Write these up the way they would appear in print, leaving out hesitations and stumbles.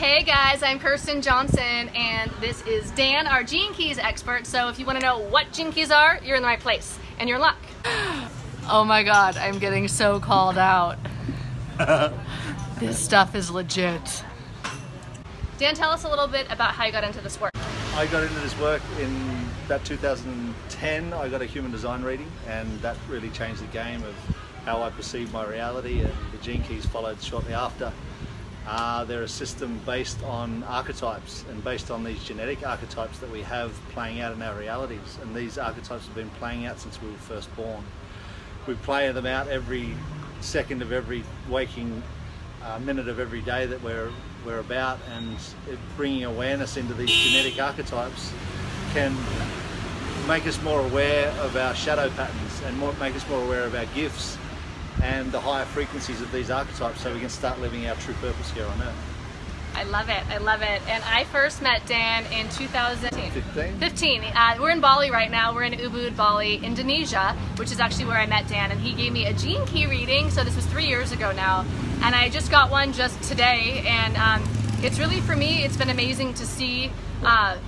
Hey guys, I'm Kirsten Johnson, and this is Dan, our Gene Keys expert. So if you want to know what Gene Keys are, you're in the right place, and you're in luck. Oh my God, I'm getting so called out. This stuff is legit. Dan, tell us a little bit about how you got into this work. I got into this work in about 2010. I got a human design reading, and that really changed the game of how I perceive my reality, and the Gene Keys followed shortly after. They're a system based on archetypes and based on these genetic archetypes that we have playing out in our realities, and these archetypes have been playing out since we were first born. We play them out every second of every waking minute of every day that we're about, and bringing awareness into these genetic archetypes can make us more aware of our shadow patterns and make us more aware of our gifts and the higher frequencies of these archetypes, so we can start living our true purpose here on Earth. I love it, I love it. And I first met Dan in 2015. We're in Bali right now. We're in Ubud, Bali, Indonesia, which is actually where I met Dan, and he gave me a Gene Key reading. So this was 3 years ago now, and I just got one just today, and it's really, for me, it's been amazing to see, to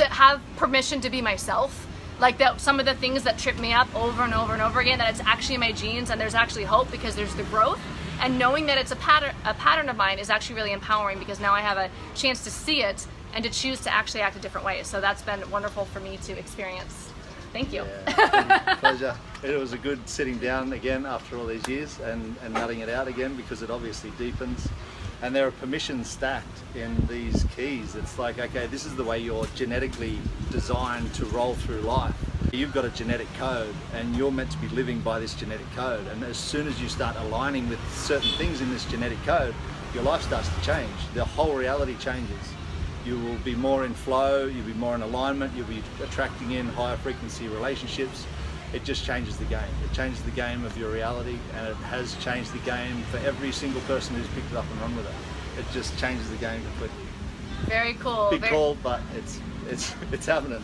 have permission to be myself. Like that, some of the things that trip me up over and over and over again, that it's actually in my genes, and there's actually hope because there's the growth. And knowing that it's a pattern of mine is actually really empowering, because now I have a chance to see it and to choose to actually act a different way. So that's been wonderful for me to experience. Thank you. Yeah, pleasure. It was a good sitting down again after all these years and nutting it out again, because it obviously deepens. And there are permissions stacked in these keys. It's like, okay, this is the way you're genetically designed to roll through life. You've got a genetic code, and you're meant to be living by this genetic code. And as soon as you start aligning with certain things in this genetic code, your life starts to change. The whole reality changes. You will be more in flow, you'll be more in alignment, you'll be attracting in higher frequency relationships. It just changes the game. It changes the game of your reality, and it has changed the game for every single person who's picked it up and run with it. It just changes the game completely. Very cool. Big call, but it's happening.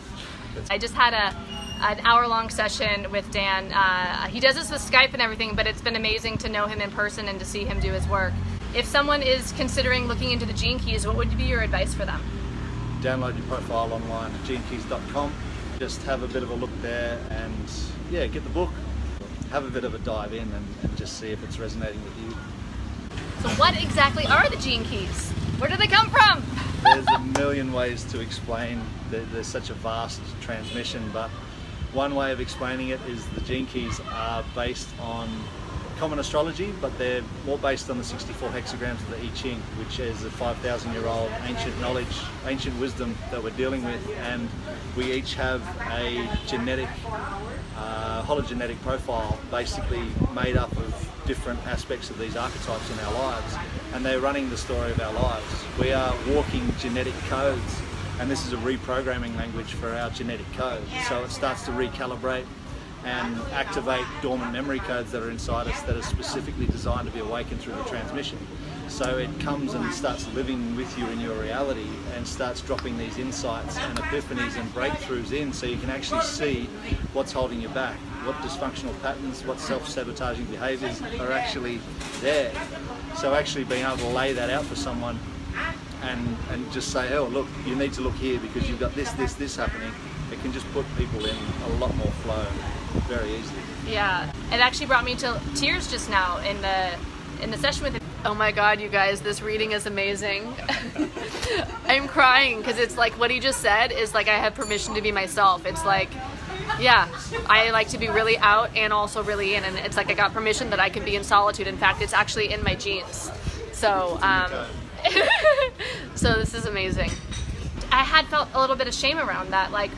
I just had an hour-long session with Dan. He does this with Skype and everything, but it's been amazing to know him in person and to see him do his work. If someone is considering looking into the Gene Keys, what would be your advice for them? Download your profile online at genekeys.com. Just have a bit of a look there, and yeah, get the book. Have a bit of a dive in and just see if it's resonating with you. So what exactly are the Gene Keys? Where do they come from? There's a million ways to explain. There's such a vast transmission, but one way of explaining it is the Gene Keys are based on common astrology, but they're more based on the 64 hexagrams of the I Ching, which is a 5,000-year-old ancient knowledge, ancient wisdom that we're dealing with, and we each have a genetic, hologenetic profile, basically made up of different aspects of these archetypes in our lives, and they're running the story of our lives. We are walking genetic codes, and this is a reprogramming language for our genetic code. So it starts to recalibrate and activate dormant memory codes that are inside us that are specifically designed to be awakened through the transmission. So it comes and starts living with you in your reality and starts dropping these insights and epiphanies and breakthroughs in, so you can actually see what's holding you back, what dysfunctional patterns, what self-sabotaging behaviors are actually there. So actually being able to lay that out for someone and just say, oh look, you need to look here because you've got this happening, it can just put people in a lot more flow very easily. Yeah, it actually brought me to tears just now in the session with him. Oh my God, you guys, this reading is amazing. I'm crying because it's like what he just said is like I have permission to be myself. It's like, yeah, I like to be really out and also really in, and it's like I got permission that I can be in solitude. In fact, it's actually in my genes. So, so this is amazing. I had felt a little bit of shame around that, like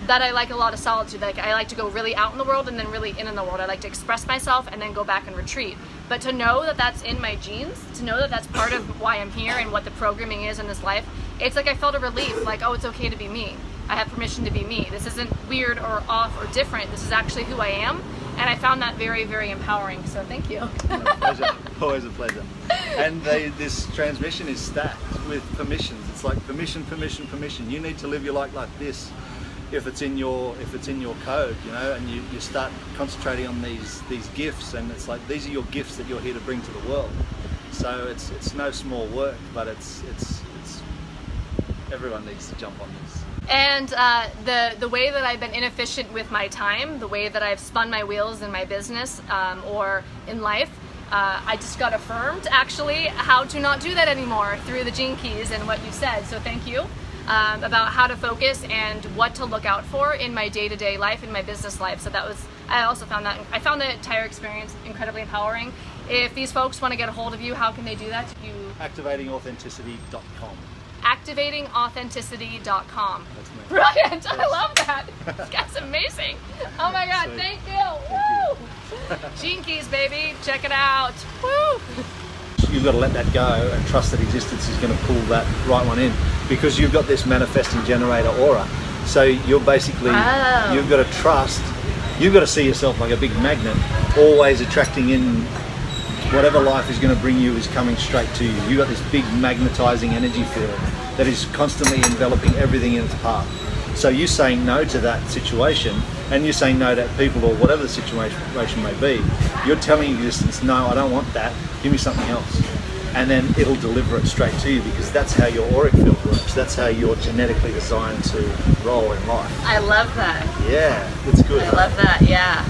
that I like a lot of solitude. Like I like to go really out in the world and then really in the world. I like to express myself and then go back and retreat. But to know that that's in my genes, to know that that's part of why I'm here and what the programming is in this life, it's like I felt a relief, like, oh, it's okay to be me. I have permission to be me. This isn't weird or off or different. This is actually who I am. And I found that very, very empowering. So thank you. Pleasure. Always a pleasure. And this transmission is stacked with permissions. It's like permission, permission, permission. You need to live your life like this. If it's in your code, you know, and you start concentrating on these gifts, and it's like these are your gifts that you're here to bring to the world. So it's no small work, but it's everyone needs to jump on this. And the way that I've been inefficient with my time, the way that I've spun my wheels in my business or in life, I just got affirmed actually how to not do that anymore through the Gene Keys and what you said. So thank you about how to focus and what to look out for in my day-to-day life, in my business life. So I also found the entire experience incredibly empowering. If these folks want to get a hold of you, how can they do that? ActivatingAuthenticity.com. ActivatingAuthenticity.com. That's me. Brilliant! Yes. I love that. This guy's amazing. Oh my God! Sweet. Thank you. Woo! Gene Keys, baby. Check it out. Woo! You've got to let that go and trust that existence is going to pull that right one in, because you've got this manifesting generator aura. So you're basically you've got to trust. You've got to see yourself like a big magnet, always attracting in. Whatever life is going to bring you is coming straight to you. You've got this big magnetizing energy field that is constantly enveloping everything in its path. So you saying no to that situation, and you're saying no to people or whatever the situation may be, you're telling existence, no, I don't want that, give me something else. And then it'll deliver it straight to you, because that's how your auric field works. That's how you're genetically designed to roll in life. I love that. Yeah, it's good. I love that, yeah.